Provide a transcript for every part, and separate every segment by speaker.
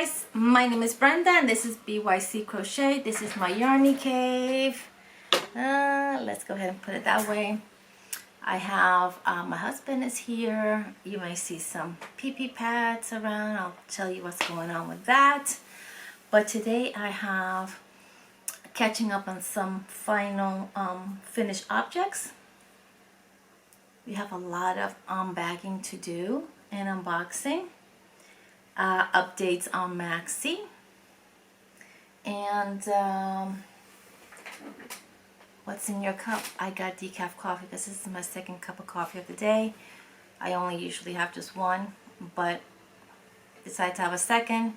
Speaker 1: guys, my name is Brenda and this is B.Y.C Crochet. This is my yarny cave. Let's go ahead and put it that way. I have, my husband is here. You may see some pee-pee pads around. I'll tell you what's going on with that. But today I have catching up on some final finished objects. We have a lot of unbagging to do and unboxing. Updates on Maxi, and what's in your cup? I got decaf coffee because this is my second cup of coffee of the day. I only usually have just one, but decided to have a second,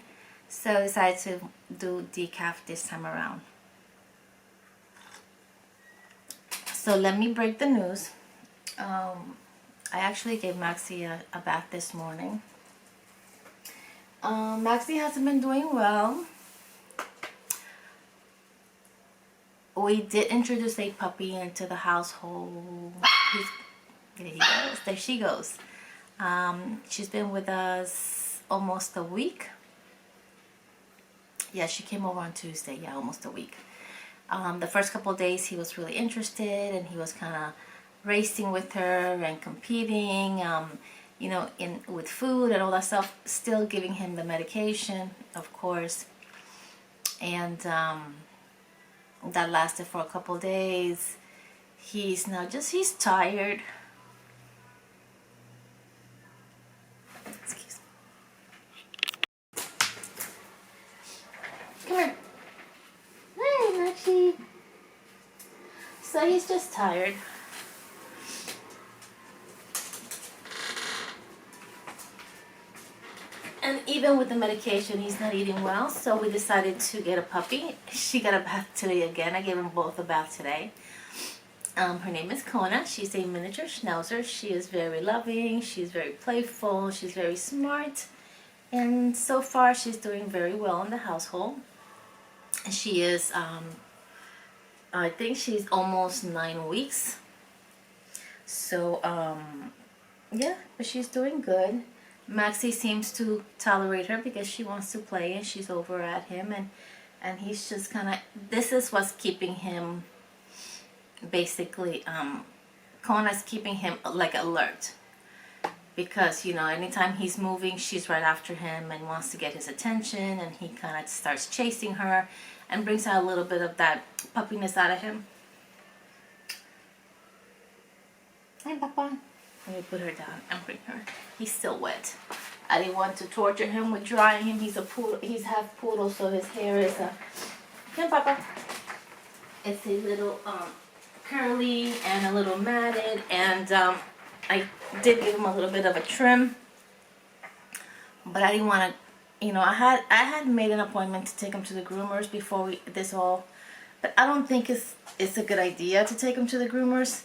Speaker 1: so decided to do decaf this time around. So let me break the news. I actually gave Maxi a bath this morning. Maxi hasn't been doing well. We did introduce a puppy into the household. There he goes. There she goes. She's been with us almost a week. Yeah, she came over on Tuesday. Yeah, almost a week. The first couple of days he was really interested and he was kind of racing with her and competing. You know, with food and all that stuff, still giving him the medication, of course, and that lasted for a couple days. He's tired. Excuse me. Come here. Hey, Maxie. So he's just tired. And even with the medication, he's not eating well, so we decided to get a puppy. She got a bath today again. I gave them both a bath today. Her name is Kona. She's a miniature schnauzer. She is very loving. She's very playful. She's very smart. And so far, she's doing very well in the household. She is, I think she's almost 9 weeks. So, yeah, but she's doing good. Maxie seems to tolerate her because she wants to play and she's over at him, and he's just kind of, this is what's keeping him basically, Kona's keeping him like alert, because, you know, anytime he's moving, she's right after him and wants to get his attention, and he kind of starts chasing her and brings out a little bit of that puppiness out of him. Hi, Papa. Let me put her down and bring her. He's still wet. I didn't want to torture him with drying him. He's a poodle. He's half poodle, so his hair is a... Come, Papa. It's a little curly and a little matted, and I did give him a little bit of a trim, but I didn't want to. You know, I had made an appointment to take him to the groomers before this all, but I don't think it's a good idea to take him to the groomers.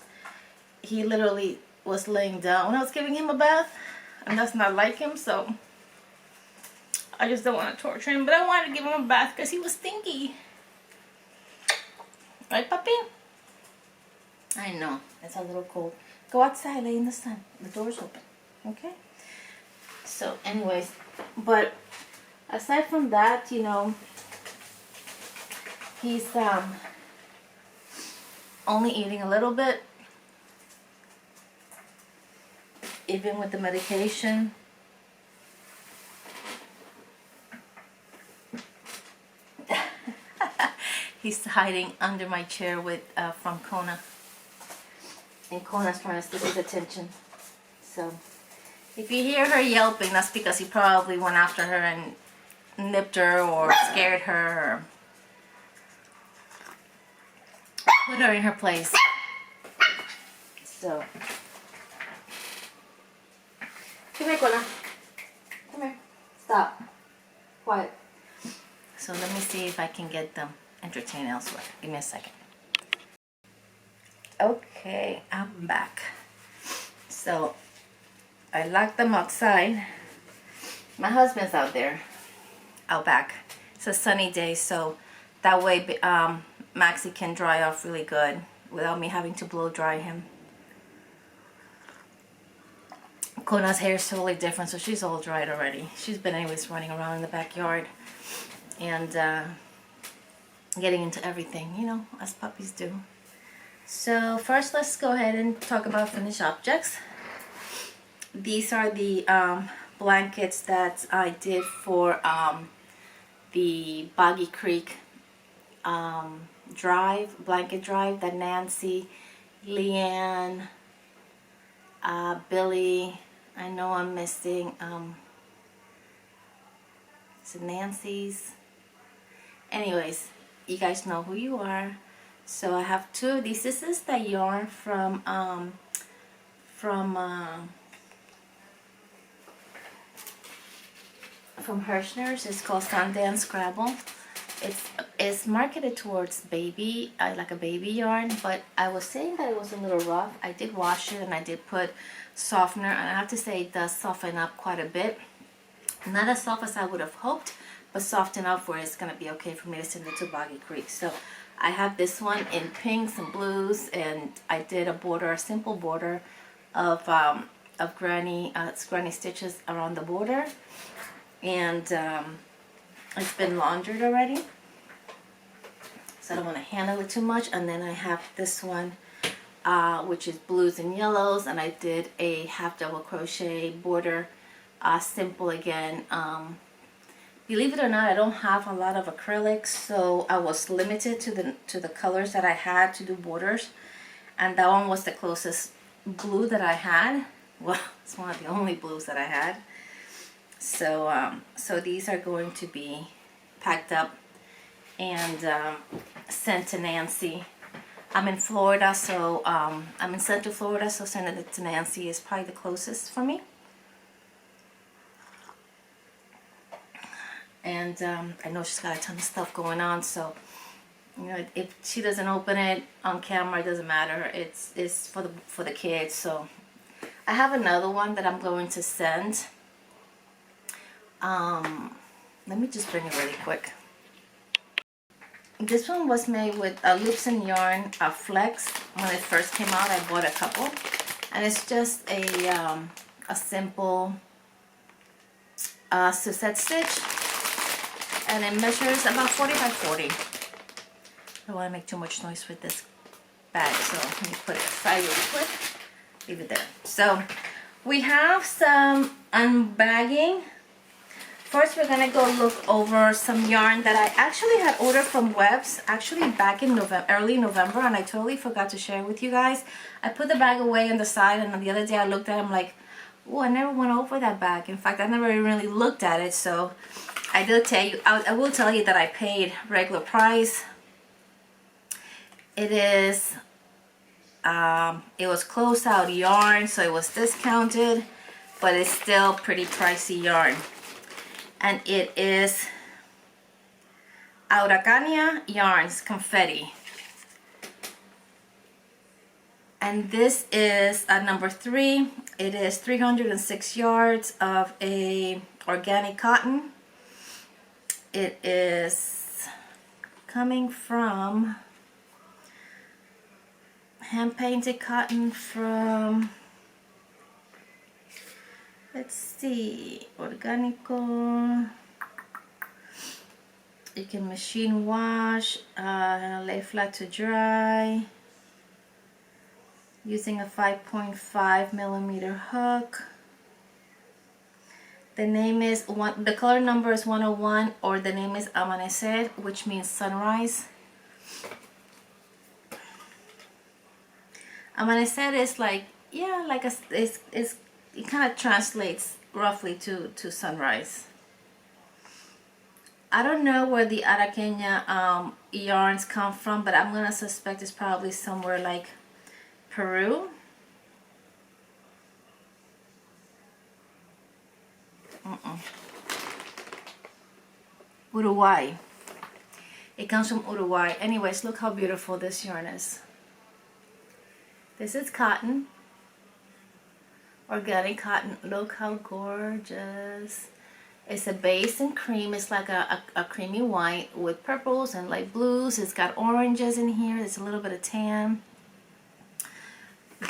Speaker 1: He literally was laying down when I was giving him a bath, and that's not like him, so I just don't want to torture him, but I wanted to give him a bath because he was stinky. Right, puppy? I know, it's a little cold. Go outside, lay in the sun. The door's open, okay? So anyways, but aside from that, you know, he's only eating a little bit. Even with the medication. He's hiding under my chair with from Kona. And Kona's trying to steal his attention. So if you hear her yelping, that's because he probably went after her and nipped her or scared her or put her in her place. So come here, Kona. Come here. Stop. Quiet. So let me see if I can get them entertained elsewhere. Give me a second. Okay, I'm back. So I locked them outside. My husband's out there, out back. It's a sunny day, so that way Maxie can dry off really good without me having to blow dry him. Kona's hair is totally different, so she's all dried already. She's been anyways running around in the backyard and getting into everything, you know, as puppies do. So first let's go ahead and talk about finished objects. These are the blankets that I did for the Boggy Creek blanket drive that Nancy, Leanne, Billie, I know I'm missing, is it Nancy's? Anyways, you guys know who you are. So I have two of these. This is the yarn from Hirschner's. It's called Sundan Scrabble. It's marketed towards baby, like a baby yarn, but I was saying that it was a little rough. I did wash it and I did put softener, and I have to say it does soften up quite a bit. Not as soft as I would have hoped, but soft enough where it's going to be okay for me to send it to Boggy Creek. So I have this one in pinks and blues, and I did a border, a simple border of granny stitches around the border, and it's been laundered already, so I don't want to handle it too much. And then I have this one which is blues and yellows, and I did a half double crochet border, simple again. Believe it or not, I don't have a lot of acrylics, so I was limited to the colors that I had to do borders, and that one was the closest blue that I had. Well, it's one of the only blues that I had. So so these are going to be packed up and sent to Nancy. I'm in Florida, so I'm in Central Florida, so sending it to Nancy is probably the closest for me. And I know she's got a ton of stuff going on, so you know, if she doesn't open it on camera, it doesn't matter. It's for the kids. So I have another one that I'm going to send. Let me just bring it really quick. This one was made with Loops and Yarn Flex. When it first came out, I bought a couple, and it's just a simple Suzette stitch. And it measures about 40 by 40. I don't want to make too much noise with this bag, so let me put it aside really quick. Leave it there. So we have some unbagging. First, we're gonna go look over some yarn that I actually had ordered from Webs, actually back in early November, and I totally forgot to share with you guys. I put the bag away on the side, and the other day I looked at it, I'm like, oh, I never went over that bag. In fact, I never really looked at it, so I did tell you, I will tell you that I paid regular price. It is, it was closed out yarn, so it was discounted, but it's still pretty pricey yarn. And it is Araucania Yarns Confetti. And this is number 3. It is 306 yards of a organic cotton. It is coming from hand-painted cotton from, let's see, Organico. You can machine wash, lay flat to dry, using a 5.5 millimeter hook. The name is the color number is 101, or the name is Amanecer, which means sunrise. Amanecer is like, yeah, like it kind of translates roughly to sunrise. I don't know where the Araucania yarns come from, but I'm gonna suspect it's probably somewhere like Peru. Uruguay. It comes from Uruguay. Anyways, look how beautiful this yarn is. This is cotton, organic cotton. Look how gorgeous. It's a base in cream. It's like a creamy white with purples and light blues. It's got oranges in here. There's a little bit of tan.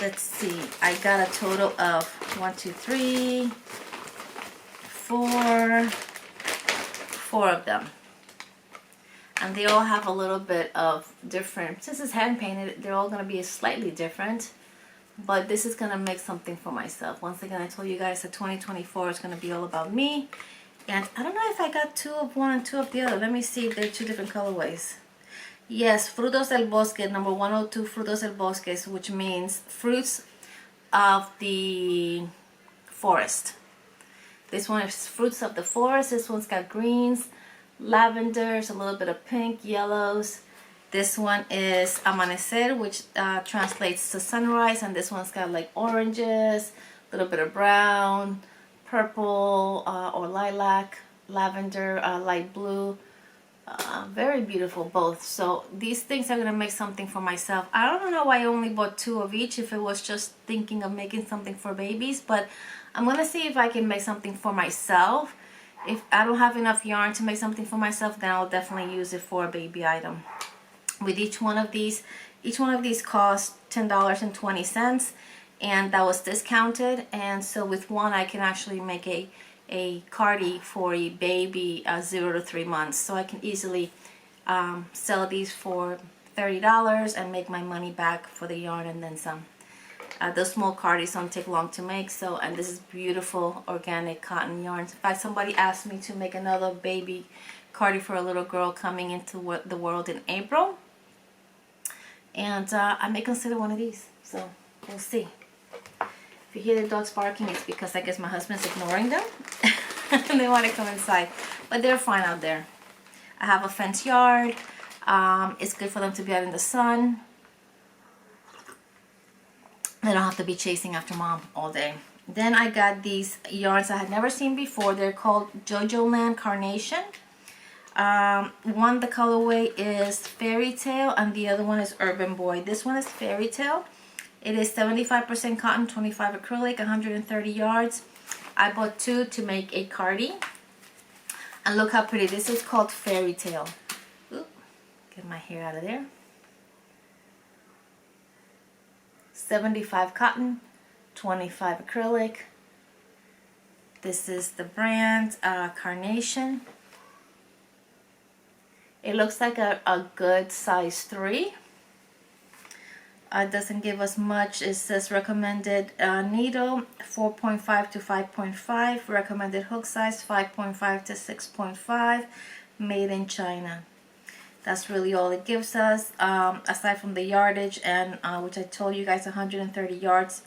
Speaker 1: let's see, I got a total of 1, 2, 3, 4 of them. And they all have a little bit of different, since it's hand painted, they're all going to be slightly different. But this is going to make something for myself. Once again, I told you guys that 2024 is going to be all about me. And I don't know if I got 2 of one and 2 of the other. Let me see if they're 2 different colorways. Yes, Frutos del Bosque, number 102, Frutos del Bosque, which means fruits of the forest. This one is fruits of the forest. This one's got greens, lavenders, a little bit of pink, yellows. This one is Amanecer, which translates to sunrise, and this one's got like oranges, a little bit of brown, purple, or lilac, lavender, light blue. Very beautiful both. So these things are going to make something for myself. I don't know why I only bought 2 of each, if it was just thinking of making something for babies, but I'm going to see if I can make something for myself. If I don't have enough yarn to make something for myself, then I'll definitely use it for a baby item. With each one of these cost $10.20, and that was discounted. And so with one, I can actually make a cardie for a baby 0 to 3 months. So I can easily sell these for $30 and make my money back for the yarn and then some. Those small cardies don't take long to make. So, and this is beautiful organic cotton yarn. In fact, somebody asked me to make another baby cardie for a little girl coming into the world in April. And I may consider one of these, so we'll see. If you hear the dogs barking, it's because I guess my husband's ignoring them and they want to come inside, but they're fine out there. I have a fence yard. It's good for them to be out in the sun. They don't have to be chasing after mom all day. Then I got these yarns I had never seen before. They're called JoJo Land Carnation. One, the colorway is Fairy Tale, and the other one is Urban Boy. This one is Fairy Tale. It is 75% cotton, 25 acrylic, 130 yards. I bought 2 to make a cardie. And look how pretty. This is called Fairy Tale. Oop, get my hair out of there. 75 cotton, 25 acrylic. This is the brand Carnation. It looks like a good size 3. It doesn't give us much. It says recommended needle 4.5 to 5.5. Recommended hook size 5.5 to 6.5. Made in China. That's really all it gives us. Aside from the yardage, and which I told you guys 130 yards.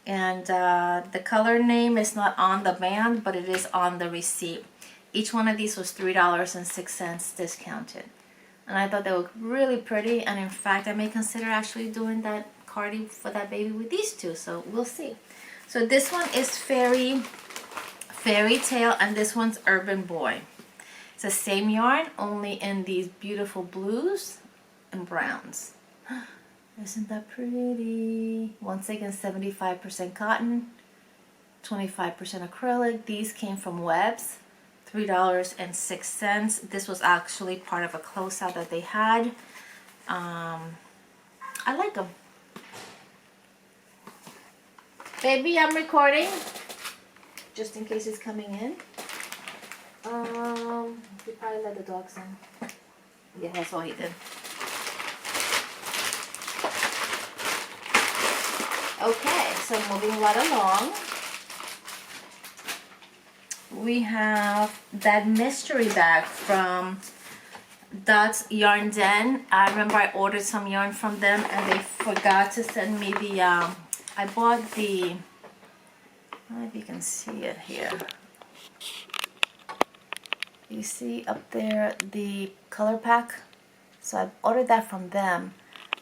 Speaker 1: And the color name is not on the band, but it is on the receipt. Each one of these was $3.06 discounted. And I thought they looked really pretty. And in fact, I may consider actually doing that cardie for that baby with these 2. So we'll see. So this one is Fairy Tale, and this one's Urban Boy. It's the same yarn, only in these beautiful blues and browns. Isn't that pretty? Once again, 75% cotton, 25% acrylic. These came from Webs. $3.06. This was actually part of a closeout that they had. I like them. Baby, I'm recording. Just in case it's coming in. He probably let the dogs in. Yeah, that's all he did. Okay, so moving right along. We have that mystery bag from Dot's Yarn Den. I remember I ordered some yarn from them and they forgot to send me the, I bought the, I don't know if you can see it here. You see up there the color pack? So I ordered that from them.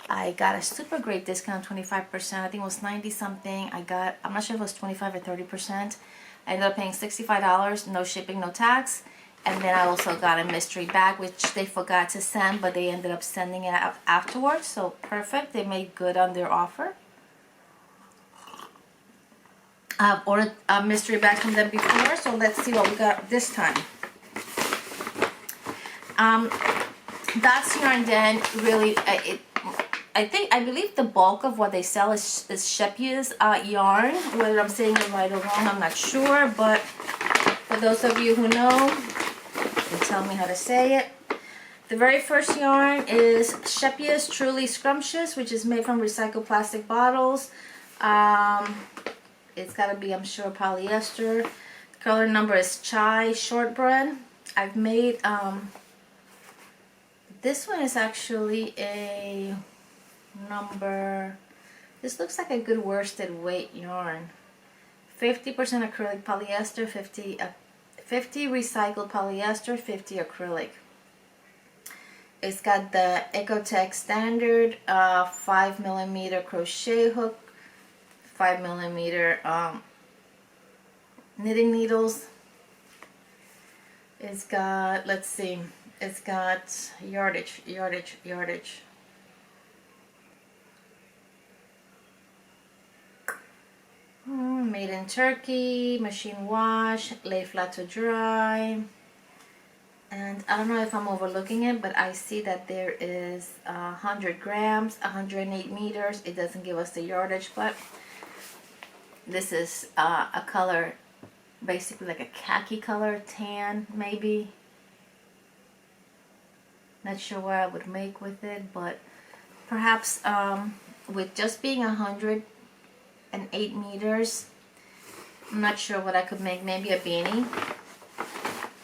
Speaker 1: I got a super great discount, 25%. I think it was 90 something. I'm not sure if it was 25 or 30%. I ended up paying $65, no shipping, no tax. And then I also got a mystery bag, which they forgot to send, but they ended up sending it out afterwards. So perfect, they made good on their offer. I've ordered a mystery bag from them before, so let's see what we got this time. That's Yarn Den, really, I believe the bulk of what they sell is ShezgotYarn. Whether I'm saying it right or wrong, I'm not sure, but for those of you who know, you can tell me how to say it. The very first yarn is ShezgotYarn Truly Scrumptious, which is made from recycled plastic bottles. It's got to be, I'm sure, polyester. The color number is Chai Shortbread. I've made, this one is actually a number, this looks like a good worsted weight yarn. 50% acrylic polyester, 50 recycled polyester, 50 acrylic. It's got the Ecotech standard 5mm crochet hook, 5mm knitting needles. It's got, let's see, it's got yardage. Made in Turkey, machine wash, lay flat to dry. And I don't know if I'm overlooking it, but I see that there is 100 grams, 108 meters. It doesn't give us the yardage, but this is a color, basically like a khaki color, tan maybe. Not sure what I would make with it, but perhaps with just being 108 meters, I'm not sure what I could make. Maybe a beanie.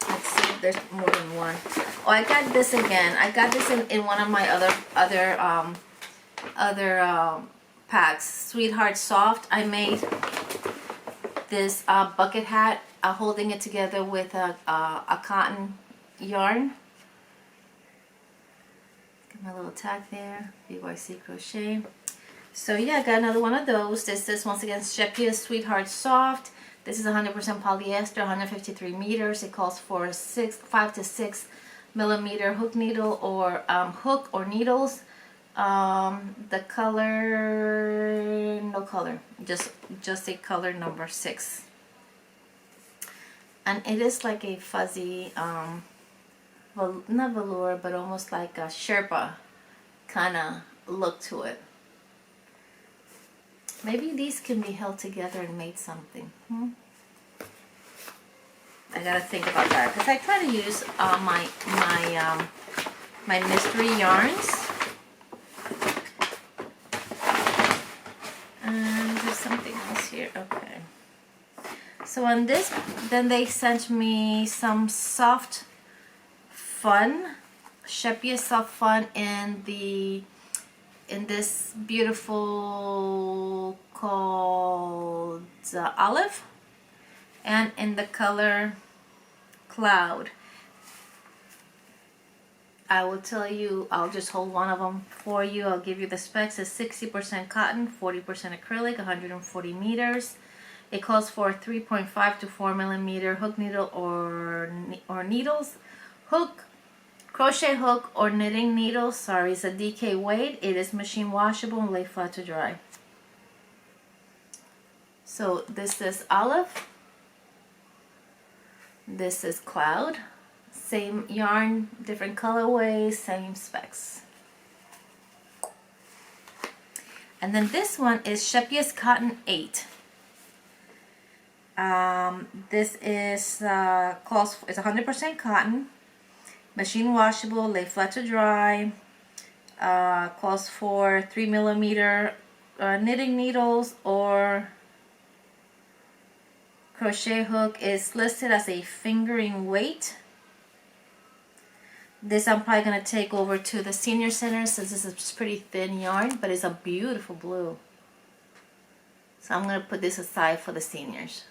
Speaker 1: Let's see if there's more than one. Oh, I got this again. I got this in one of my other packs. Sweetheart Soft. I made this bucket hat, holding it together with a cotton yarn. Get my little tag there. B.Y.C crochet. So yeah, I got another one of those. This is once again ShezgotYarn Sweetheart Soft. This is 100% polyester, 153 meters. It calls for 5 to 6 millimeter hook needle or hook or needles. The color, no color, just a color number 6. And it is like a fuzzy, not velour, but almost like a Sherpa kind of look to it. Maybe these can be held together and made something. I gotta think about that because I try to use my mystery yarns. And there's something else here. Okay. So on this, then they sent me some soft fun, ShezgotYarn Soft Fun in this beautiful called Olive, and in the color Cloud. I will tell you, I'll just hold one of them for you. I'll give you the specs. It's 60% cotton, 40% acrylic, 140 meters. It calls for 3.5 to 4 millimeter hook needle or needles. Hook, crochet hook or knitting needle. Sorry, it's a DK weight. It is machine washable and lay flat to dry. So this is Olive. This is Cloud. Same yarn, different colorways, same specs. And then this one is ShezgotYarn Cotton 8. This is it's 100% cotton, machine washable, lay flat to dry. Calls for 3 millimeter knitting needles or crochet hook. Is listed as a fingering weight. This I'm probably going to take over to the senior center since this is pretty thin yarn, but it's a beautiful blue. So I'm going to put this aside for the seniors.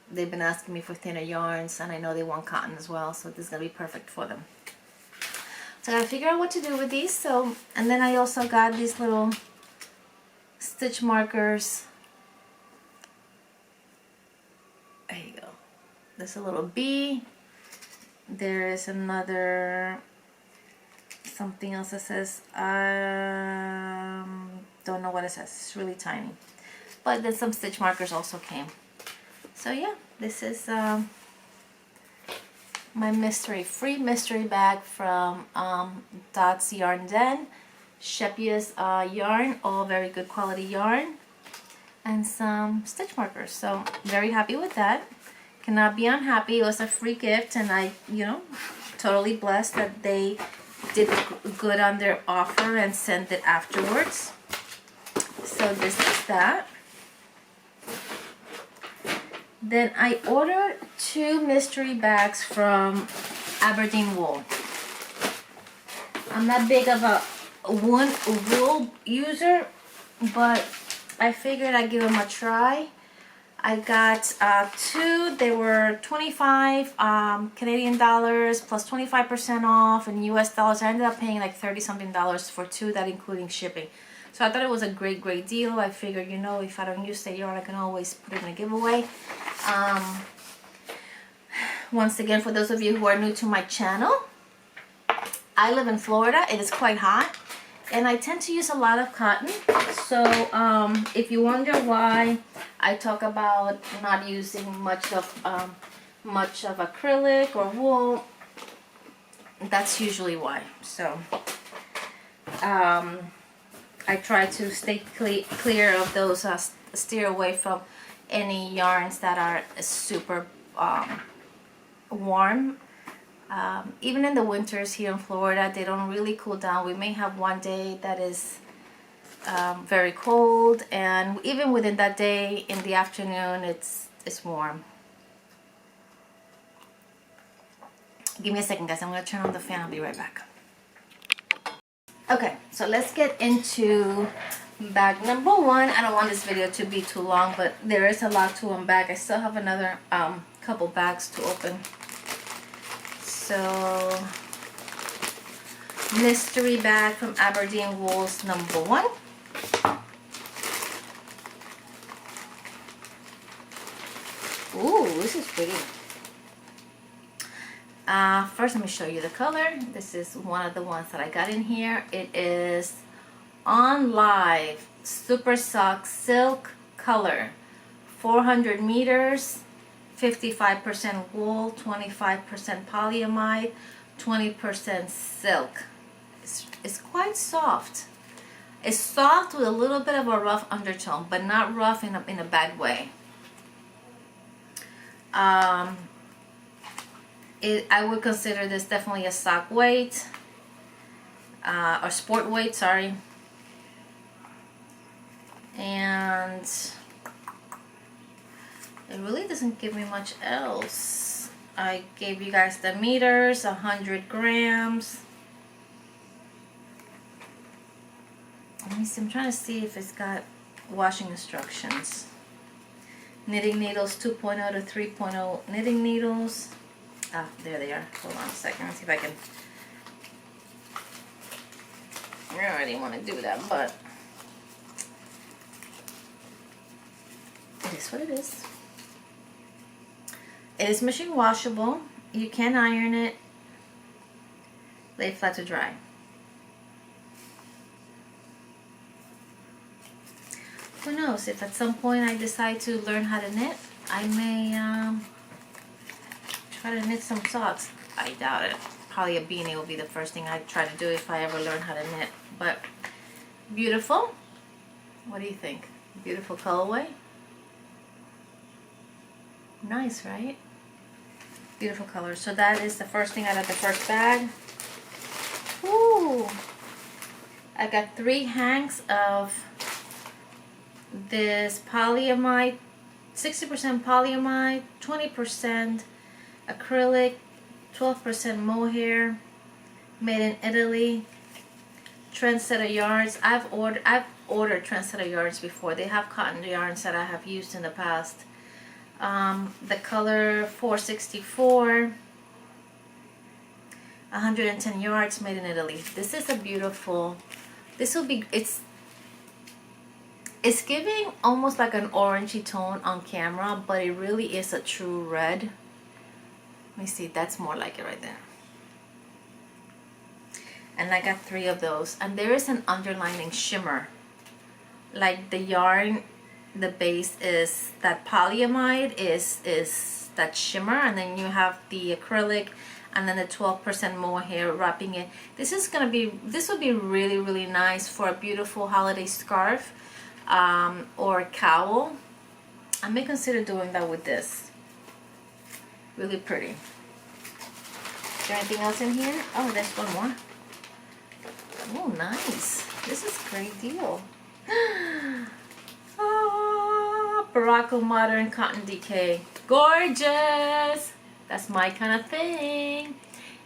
Speaker 1: They've been asking me for thinner yarns, and I know they want cotton as well, so this is going to be perfect for them. So I got to figure out what to do with these. So, and then I also got these little stitch markers. There you go. There's a little bee. There is another something else that says don't know what it says. It's really tiny. But then some stitch markers also came. So yeah, this is my free mystery bag from Dot's Yarn Den. ShezgotYarn, all very good quality yarn, and some stitch markers. So very happy with that. Cannot be unhappy. It was a free gift, and I, you know, totally blessed that they did good on their offer and sent it afterwards. So this is that. Then I ordered 2 mystery bags from Aberdeen Wool. I'm not big of a wool user, but I figured I'd give them a try. I got 2. They were 25 Canadian dollars plus 25% off in US dollars. I ended up paying like 30 something dollars for 2, that including shipping. So I thought it was a great deal. I figured, you know, if I don't use the yarn, I can always put it in a giveaway. Once again, for those of you who are new to my channel, I live in Florida. It is quite hot, and I tend to use a lot of cotton. So if you wonder why I talk about not using much of acrylic or wool, that's usually why. So I try to stay clear of those, steer away from any yarns that are super warm. Even in the winters here in Florida, they don't really cool down. We may have one day that is very cold, and even within that day in the afternoon it's warm. Give me a second, guys. I'm going to turn on the fan. I'll be right back. Okay, so let's get into bag number 1. I don't want this video to be too long, but there is a lot to unbag. I still have another couple bags to open. So, mystery bag from Aberdeen Wool's number 1. Ooh, this is pretty. First, let me show you the color. This is one of the ones that I got in here. It is On Live Super Sock Silk color, 400 meters, 55% wool, 25% polyamide, 20% silk. It's quite soft. It's soft with a little bit of a rough undertone, but not rough in a bad way. I would consider this definitely a sock weight, or sport weight, sorry. And it really doesn't give me much else. I gave you guys the meters, 100 grams. Let me see, I'm trying to see if it's got washing instructions. Knitting needles 2.0 to 3.0 knitting needles. Ah, there they are. Hold on a second. Let's see if I can. I already want to do that, but it is what it is. It is machine washable. You can iron it. Lay it flat to dry. Who knows, if at some point I decide to learn how to knit, I may try to knit some socks. I doubt it. Probably a beanie will be the first thing I try to do if I ever learn how to knit. But beautiful. What do you think? Beautiful colorway. Nice, right? Beautiful color. So that is the first thing out of the first bag. Ooh. I got 3 hanks of this polyamide, 60% polyamide, 20% acrylic, 12% mohair, made in Italy. Trendsetter yarns. I've ordered Trendsetter yarns before. They have cotton yarns that I have used in the past. The color 464, 110 yards, made in Italy. This is a beautiful. This will be. It's giving almost like an orangey tone on camera, but it really is a true red. Let me see, that's more like it right there. And I got 3 of those. And there is an underlining shimmer. Like the yarn, the base is that polyamide is that shimmer, and then you have the acrylic and then the 12% mohair wrapping it. This would be really, really nice for a beautiful holiday scarf or a cowl. I may consider doing that with this. Really pretty. Is there anything else in here? Oh, there's one more. Oh, nice. This is a great deal. Oh, Barocco Modern Cotton Decay. Gorgeous. That's my kind of thing.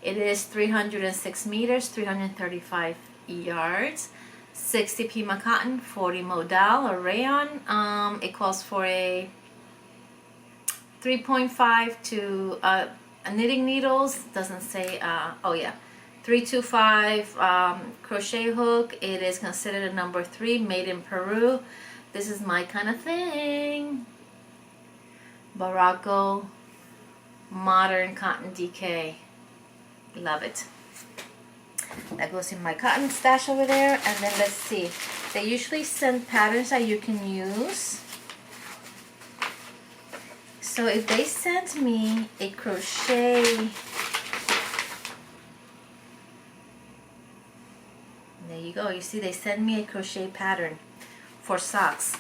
Speaker 1: It is 306 meters, 335 yards, 60 Pima cotton, 40 modal or rayon. It calls for a 3.5 to knitting needles. Doesn't say. Oh yeah, 325 crochet hook. It is considered a number 3, made in Peru. This is my kind of thing. Barocco Modern Cotton Decay. Love it. That goes in my cotton stash over there. And then let's see. They usually send patterns that you can use. So if they sent me a crochet, there you go. You see, they send me a crochet pattern for socks.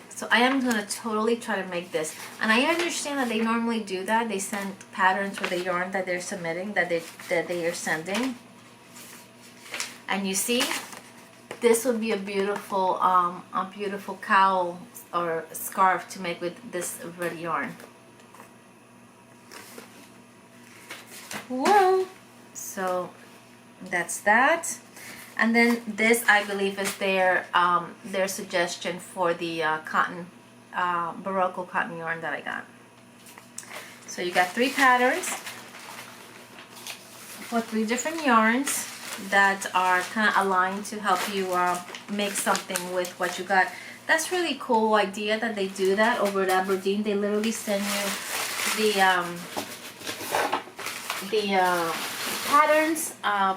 Speaker 1: So I am going to totally try to make this. And I understand that they normally do that. They send patterns with the yarn that they're submitting, that they are sending. And you see, this would be a beautiful cowl or scarf to make with this red yarn. Whoa! So that's that. And then this, I believe, is their suggestion for the cotton, Barocco cotton yarn that I got. So you got 3 patterns for 3 different yarns that are kind of aligned to help you make something with what you got. That's really cool idea that they do that over at Aberdeen. They literally send you the patterns,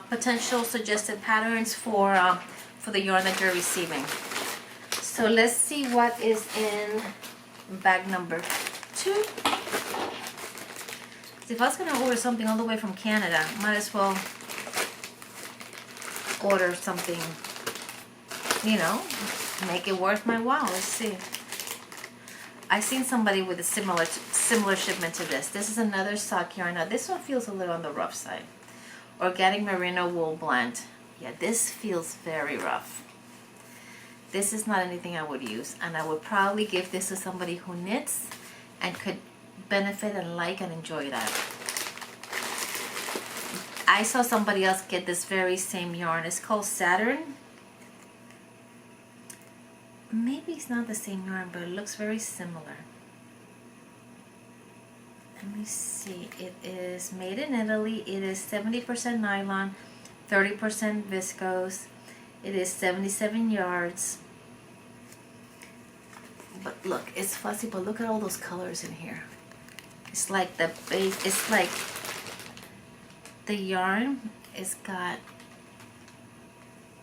Speaker 1: potential suggested patterns for the yarn that you're receiving. So let's see what is in bag number 2. If I was gonna order something all the way from Canada, might as well order something, you know, make it worth my while. Let's see. I seen somebody with a similar shipment to this. This is another sock yarn. Now this one feels a little on the rough side. Organic merino wool blend. Yeah, this feels very rough. This is not anything I would use, and I would probably give this to somebody who knits and could benefit and like and enjoy that. I saw somebody else get this very same yarn. It's called Saturn. Maybe it's not the same yarn, but it looks very similar. Let me see. It is made in Italy. It is 70% nylon, 30% viscose. It is 77 yards. But look, it's fussy, but look at all those colors in here. It's like the base, it's like the yarn is got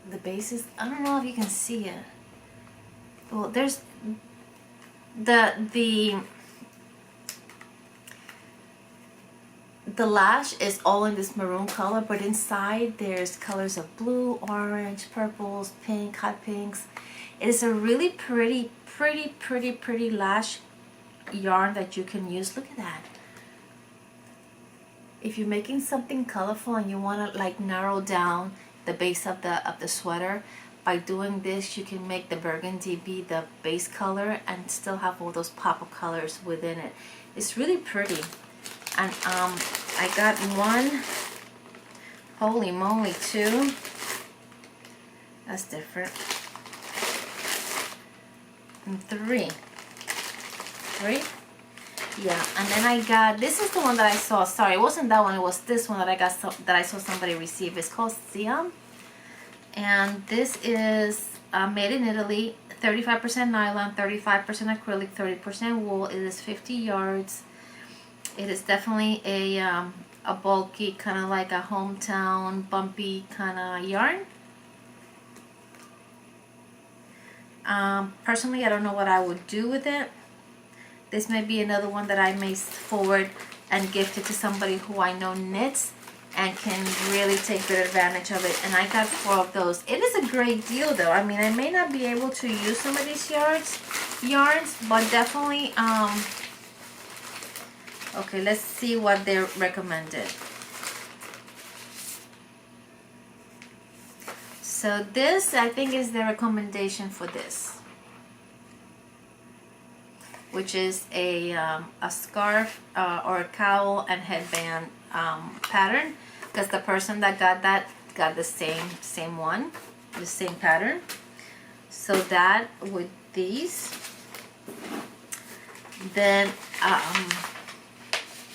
Speaker 1: the bases. I don't know if you can see it. Well, there's the lash is all in this maroon color, but inside there's colors of blue, orange, purples, pink, hot pinks. It is a really pretty lash yarn that you can use. Look at that. If you're making something colorful and you want to like narrow down the base of the sweater, by doing this you can make the burgundy be the base color and still have all those pop of colors within it. It's really pretty. And I got one, holy moly, 2. That's different. And 3. Yeah, and then I got, this is the one that I saw. Sorry, it wasn't that one. It was this one that I got, that I saw somebody receive. It's called Siam, and this is made in Italy. 35% nylon, 35% acrylic, 30% wool. It is 50 yards. It is definitely a bulky, kind of like a hometown bumpy kind of yarn. Personally, I don't know what I would do with it. This may be another one that I may forward and gift it to somebody who I know knits and can really take good advantage of it. And I got 4 of those. It is a great deal though. I mean, I may not be able to use some of these yarns, but definitely, okay, let's see what they recommended. So this, I think, is the recommendation for this, which is a scarf or a cowl and headband pattern, because the person that got that got the same one, the same pattern. So that with these, then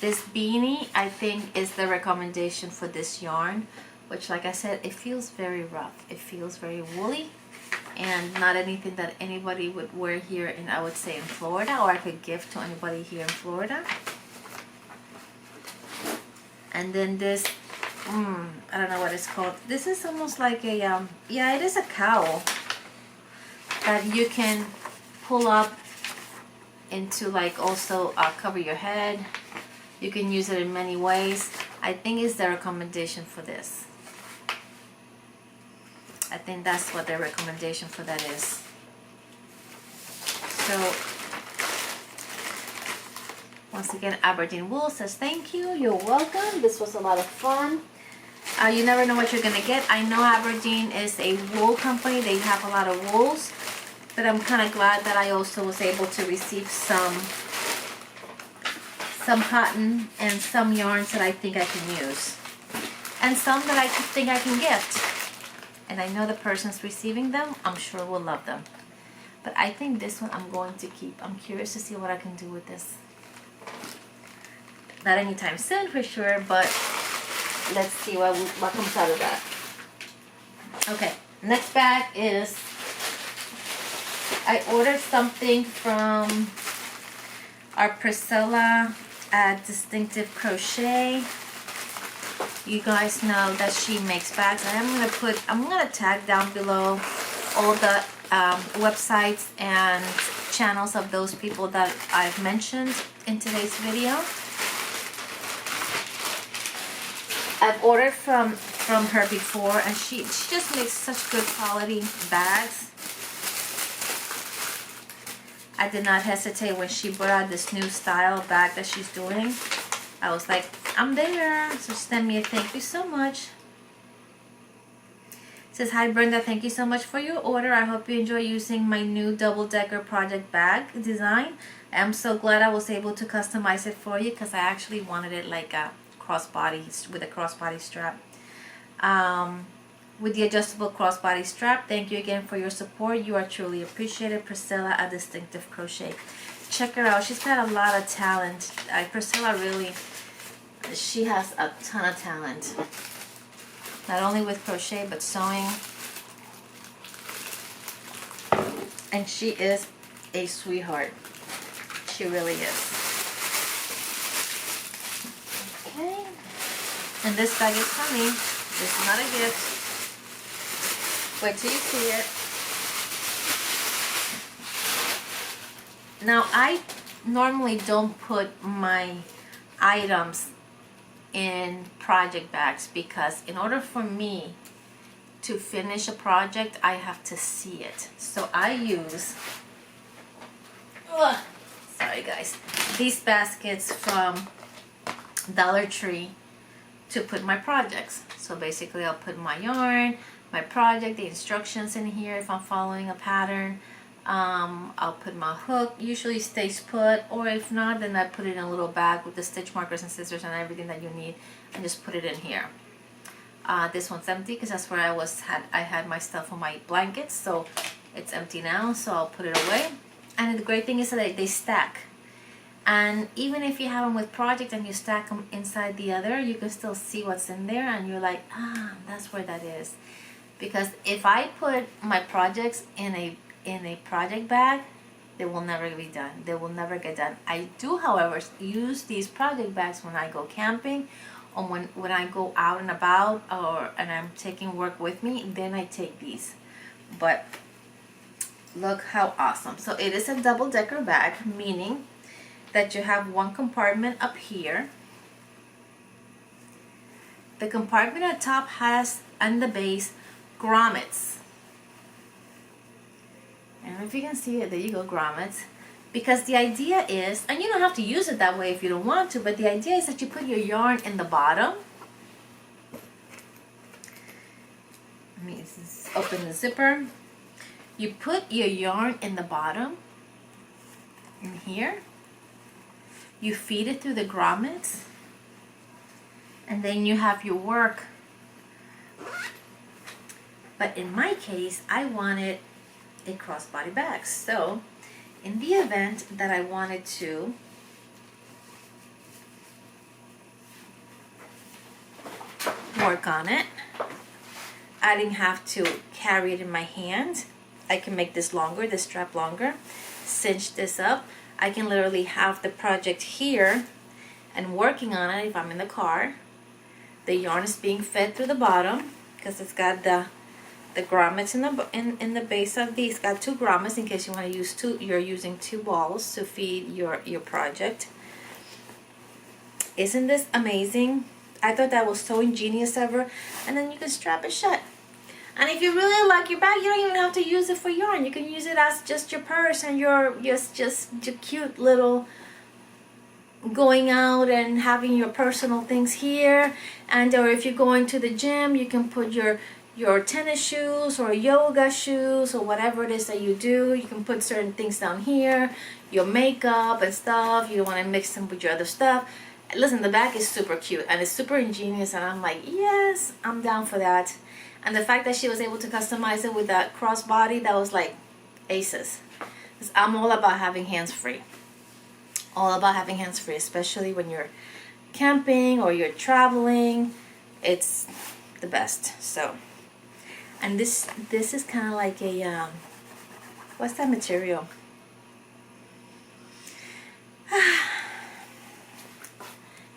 Speaker 1: this beanie, I think, is the recommendation for this yarn, which, like I said, it feels very rough. It feels very woolly and not anything that anybody would wear here in, I would say, in Florida, or I could gift to anybody here in Florida. And then this, I don't know what it's called. This is almost like a, yeah, it is a cowl that you can pull up into, like, also cover your head. You can use it in many ways. I think it's the recommendation for this. I think that's what the recommendation for that is. So, once again, Aberdeen Wool says thank you. You're welcome. This was a lot of fun. You never know what you're gonna get. I know Aberdeen is a wool company. They have a lot of wools, but I'm kind of glad that I also was able to receive some cotton and some yarns that I think I can use, and some that I think I can gift. And I know the person's receiving them, I'm sure will love them. But I think this one I'm going to keep. I'm curious to see what I can do with this. Not anytime soon for sure, but let's see what comes out of that. Okay, next bag is, I ordered something from our Priscilla at Distinctive Crochet. You guys know that she makes bags, and I'm gonna tag down below all the websites and channels of those people that I've mentioned in today's video. I've ordered from her before, and she just makes such good quality bags. I did not hesitate when she brought out this new style bag that she's doing. I was like, I'm there. So send me a thank you so much. It says, hi Brenda, thank you so much for your order. I hope you enjoy using my new double-decker project bag design. I'm so glad I was able to customize it for you, because I actually wanted it like a crossbody, with a crossbody strap. With the adjustable crossbody strap. Thank you again for your support. You are truly appreciated. Priscilla at Distinctive Crochet. Check her out. She's got a lot of talent. Priscilla really, she has a ton of talent. Not only with crochet, but sewing. And she is a sweetheart. She really is. Okay. And this bag is for me. This is not a gift. Wait till you see it. Now, I normally don't put my items in project bags, because in order for me to finish a project, I have to see it. So I use, sorry guys, these baskets from Dollar Tree to put my projects. So basically I'll put my yarn, my project, the instructions in here if I'm following a pattern. I'll put my hook, usually stays put, or if not, then I put it in a little bag with the stitch markers and scissors and everything that you need, and just put it in here. This one's empty because that's where I had my stuff on my blankets, so it's empty now, so I'll put it away. And the great thing is that they stack, and even if you have them with project and you stack them inside the other, you can still see what's in there, and you're like, that's where that is. Because if I put my projects in a project bag, they will never be done. They will never get done. I do, however, use these project bags when I go camping, or when I go out and about, and I'm taking work with me, then I take these. But look how awesome. So it is a double-decker bag, meaning that you have one compartment up here, the compartment at top has on the base grommets. I don't know if you can see it. There you go, grommets. Because the idea is, and you don't have to use it that way if you don't want to, but the idea is that you put your yarn in the bottom. Let me open the zipper. You put your yarn in the bottom, in here. You feed it through the grommets, and then you have your work. But in my case, I wanted a crossbody bag. So in the event that I wanted to work on it, I didn't have to carry it in my hand. I can make this longer, this strap longer, cinch this up. I can literally have the project here and working on it if I'm in the car. The yarn is being fed through the bottom because it's got the grommets in the base of these. It's got 2 grommets in case you want to use 2. You're using 2 balls to feed your project. Isn't this amazing? I thought that was so ingenious ever. And then you can strap it shut. And if you really like your bag, you don't even have to use it for yarn. You can use it as just your purse and your just your cute little going out and having your personal things here. And or if you're going to the gym, you can put your tennis shoes or yoga shoes or whatever it is that you do. You can put certain things down here, your makeup and stuff. You don't want to mix them with your other stuff. Listen, the bag is super cute and it's super ingenious, and I'm like, yes, I'm down for that. And the fact that she was able to customize it with that crossbody, that was like aces. 'Cause I'm all about having hands-free. All about having hands-free, especially when you're camping or you're traveling. It's the best. So, and this is kind of like a what's that material?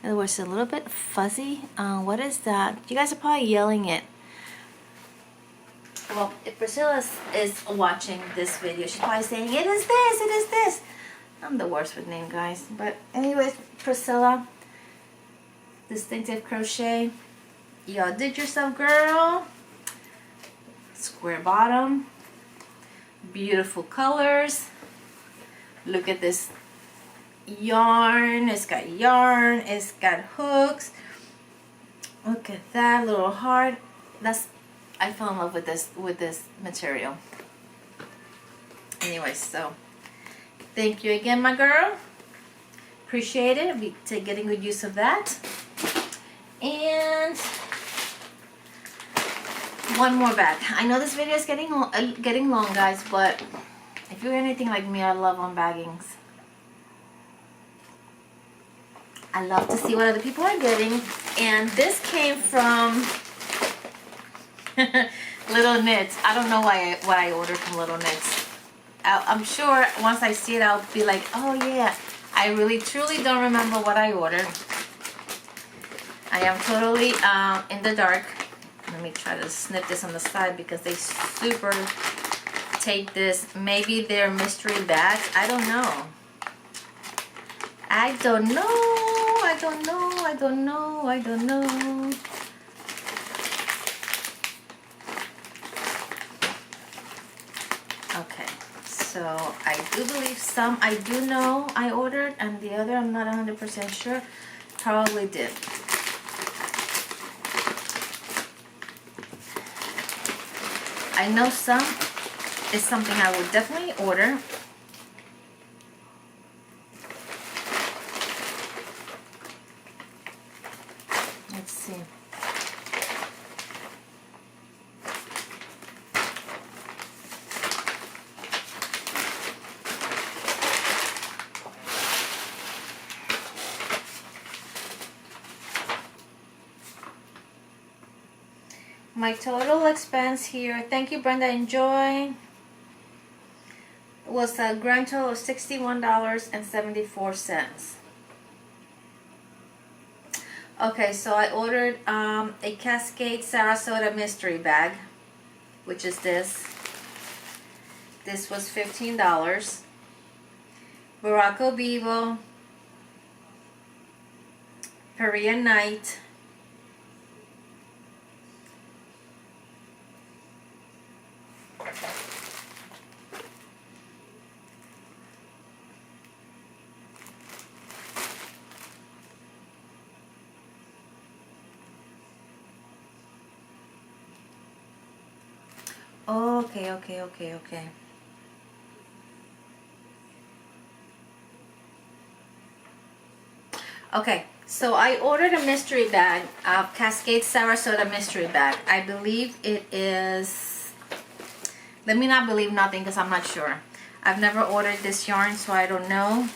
Speaker 1: In other words, a little bit fuzzy. What is that? You guys are probably yelling it. Well, if Priscilla is watching this video, she's probably saying, it is this, it is this. I'm the worst with name, guys. But anyways, Priscilla, Distinctive Crochet, y'all did yourself, girl. Square bottom, beautiful colors. Look at this yarn. It's got yarn, it's got hooks. Look at that little heart. I fell in love with this material. Anyway, so thank you again, my girl. Appreciate it. I'll be getting good use of that. And one more bag. I know this video is getting long, guys, but if you're anything like me, I love unbaggings. I love to see what other people are getting. And this came from Little Knits. I don't know what I ordered from Little Knits. I'm sure once I see it, I'll be like, oh yeah. I really truly don't remember what I ordered. I am totally in the dark. Let me try to snip this on the side because they super take this. Maybe they're mystery bags. I don't know. I don't know. I don't know. I don't know. I don't know. Okay, so I do believe some I do know I ordered, and the other I'm not 100% sure. Probably did. I know some is something I would definitely order. Let's see. My total expense here, thank you Brenda, enjoy, was a grand total of $61.74. Okay, so I ordered a Cascade Sarasota mystery bag, which is this. This was $15. Baracco Bevo, Korean Night, Okay, okay, okay, okay. Okay, so I ordered a mystery bag, Cascade Sarasota mystery bag. I believe it is, let me not believe nothing because I'm not sure. I've never ordered this yarn, so I don't know.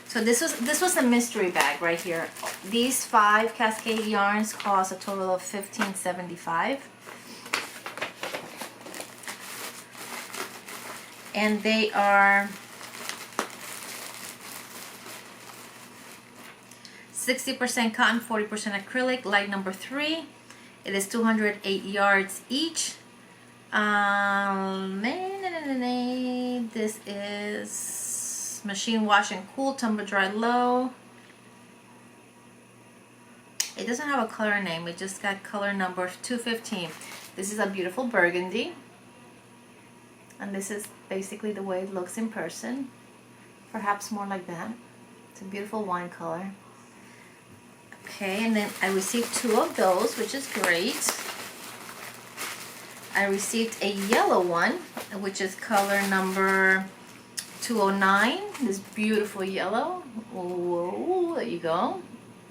Speaker 1: So this was a mystery bag right here. These 5 Cascade yarns cost a total of $15.75. And they are 60% cotton, 40% acrylic, light number 3. It is 208 yards each. This is machine wash and cool, tumble dry low. It doesn't have a color name, it just got color number 215. This is a beautiful burgundy. And this is basically the way it looks in person. Perhaps more like that. It's a beautiful wine color. Okay, and then I received 2 of those, which is great. I received a yellow one, which is color number 209. This beautiful yellow. Whoa, there you go.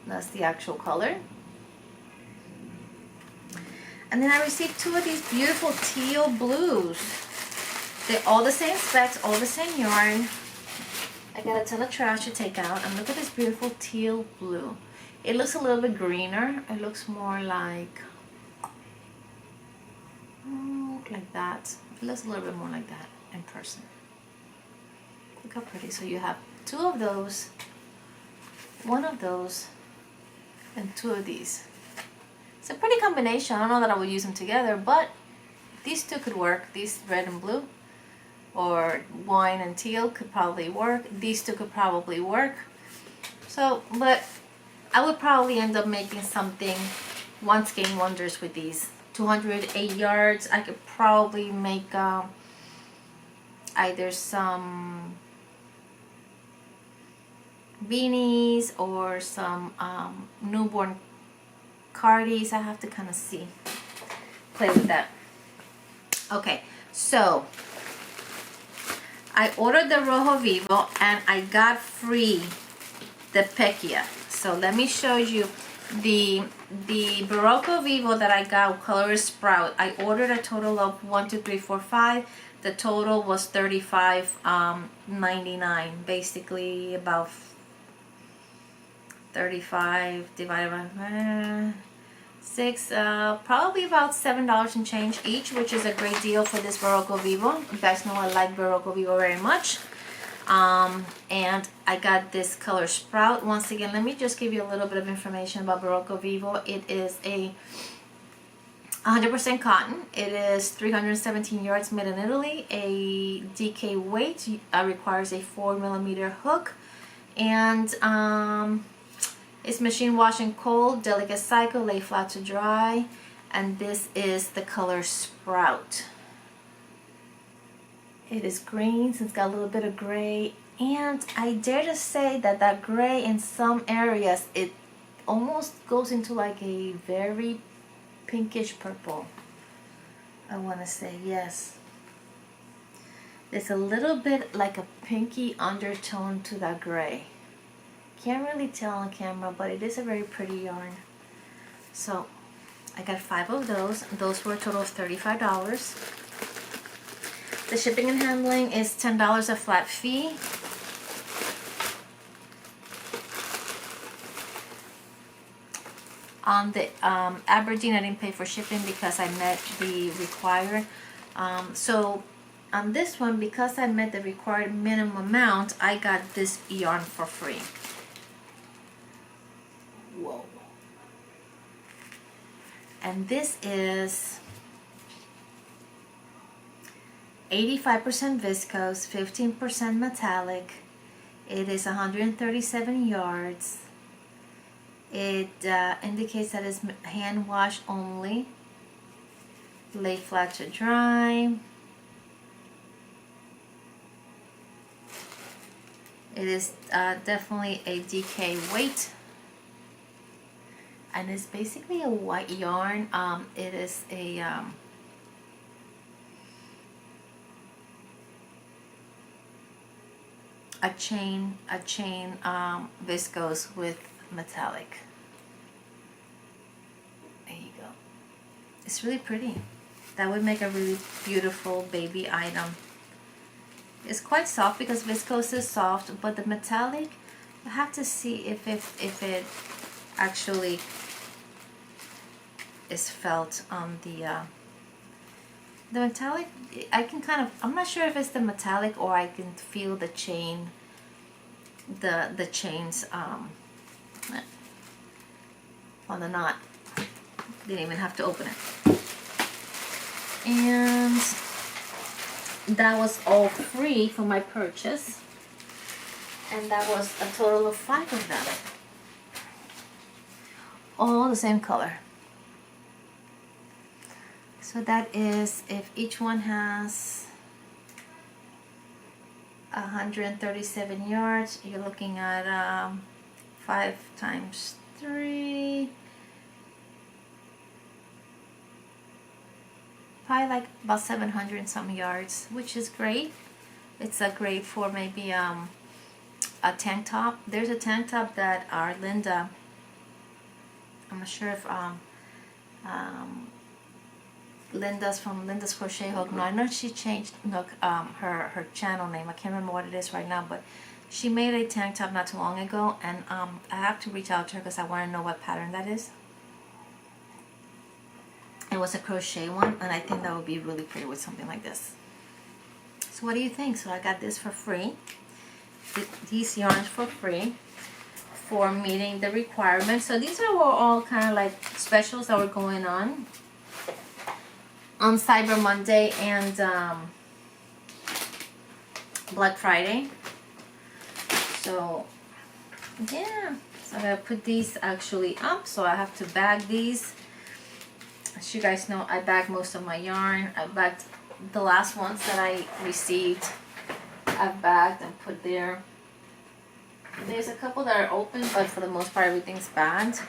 Speaker 1: That's the actual color. And then I received 2 of these beautiful teal blues. They're all the same specs, all the same yarn. I got a ton of trash to take out. And look at this beautiful teal blue. It looks a little bit greener. It looks more like that. It looks a little bit more like that in person. Look how pretty. So you have 2 of those, 1 of those, and 2 of these. It's a pretty combination. I don't know that I would use them together, but these 2 could work. These red and blue, or wine and teal could probably work. These 2 could probably work. So, but I would probably end up making something one skein wonders with these. 208 yards. I could probably make either some beanies or some newborn cardies. I have to kind of see, play with that. Okay, so I ordered the Rojo Vivo and I got free the Pecchia. So let me show you the Barocco Vivo that I got, color is Sprout. I ordered a total of 1, 2, 3, 4, 5. The total was $35.99. Basically about 35 divided by 6, probably about $7 and change each, which is a great deal for this Barocco Vivo. You guys know I like Barocco Vivo very much. And I got this color Sprout. Once again, let me just give you a little bit of information about Barocco Vivo. It is a 100% cotton. It is 317 yards, made in Italy. A DK weight requires a 4mm hook, and it's machine wash and cold, delicate cycle, lay flat to dry, and this is the color Sprout. It is green, so it's got a little bit of gray, and I dare to say that that gray in some areas, it almost goes into like a very pinkish purple. I want to say, yes. There's a little bit like a pinky undertone to that gray. Can't really tell on camera, but it is a very pretty yarn. So I got 5 of those. Those were a total of $35. The shipping and handling is $10 a flat fee. On the Aberdeen, I didn't pay for shipping because I met the required. So on this one, because I met the required minimum amount, I got this yarn for free. Whoa. And this is 85% viscose, 15% metallic. It is 137 yards. It indicates that it's hand wash only. Lay flat to dry. It is definitely a DK weight. And it's basically a white yarn. It is a a chain viscose with metallic. There you go. It's really pretty. That would make a really beautiful baby item. It's quite soft because viscose is soft, but the metallic, I have to see if it actually is felt on the metallic. I can kind of, I'm not sure if it's the metallic or I can feel the chain, the chains on the knot. Didn't even have to open it. And that was all free for my purchase. And that was a total of 5 of them. All the same color. So that is, if each one has 137 yards, you're looking at 5 times 3. Probably like about 700 and some yards, which is great. It's a great for maybe a tank top. There's a tank top that our Linda, I'm not sure if Linda's from Linda's Crochet Hook. No, I know she changed her channel name. I can't remember what it is right now, but she made a tank top not too long ago, and I have to reach out to her because I want to know what pattern that is. It was a crochet one, and I think that would be really pretty with something like this. So what do you think? So I got this for free. These yarns for free for meeting the requirements. So these are all kind of like specials that were going on Cyber Monday and Black Friday. So yeah, so I'm gonna put these actually up. So I have to bag these. As you guys know, I bagged most of my yarn. I bagged the last ones that I received. I've bagged and put there. There's a couple that are open, but for the most part everything's bagged.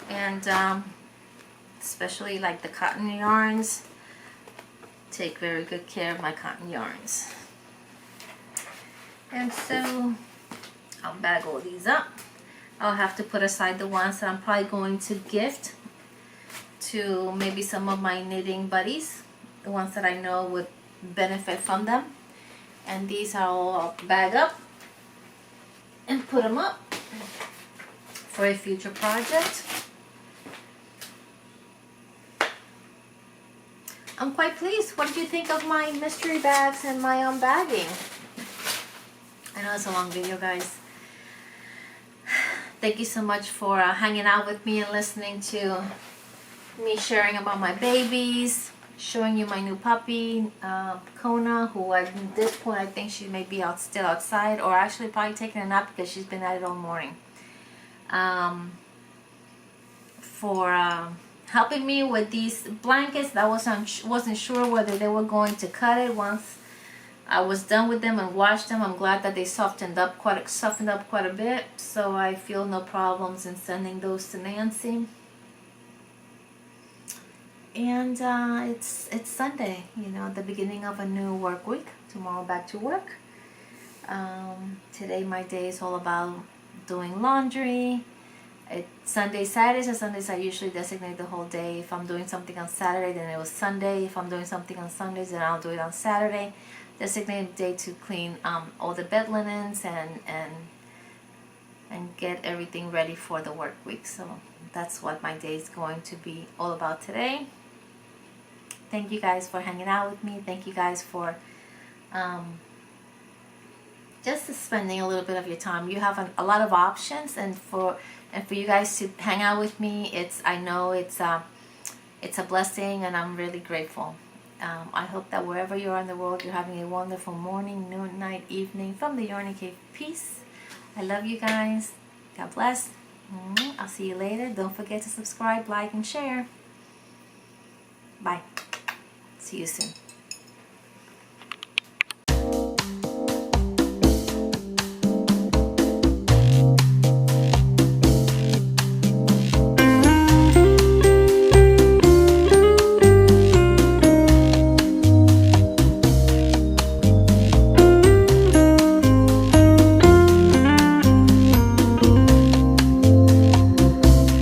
Speaker 1: And especially like the cotton yarns, take very good care of my cotton yarns. And so I'll bag all these up. I'll have to put aside the ones that I'm probably going to gift to maybe some of my knitting buddies, the ones that I know would benefit from them. And these I'll bag up and put them up for a future project. I'm quite pleased. What did you think of my mystery bags and my unbagging? I know it's a long video, guys. Thank you so much for hanging out with me and listening to me sharing about my babies, showing you my new puppy, Kona, who at this point I think she may be still outside, or actually probably taking a nap because she's been at it all morning. For helping me with these blankets. That wasn't sure whether they were going to cut it once I was done with them and washed them. I'm glad that they softened up quite a bit, so I feel no problems in sending those to Nancy. And it's Sunday, you know, the beginning of a new work week. Tomorrow back to work. Today my day is all about doing laundry. Saturdays and Sundays I usually designate the whole day. If I'm doing something on Saturday, then it was Sunday. If I'm doing something on Sundays, then I'll do it on Saturday. Designate a day to clean all the bed linens and get everything ready for the work week. So that's what my day is going to be all about today. Thank you guys for hanging out with me. Thank you guys for just spending a little bit of your time. You have a lot of options, and for you guys to hang out with me, I know it's a blessing, and I'm really grateful. I hope that wherever you are in the world, you're having a wonderful morning, noon, night, evening from the Yarny Cave. Peace. I love you guys. God bless. I'll see you later. Don't forget to subscribe, like, and share. Bye. See you soon.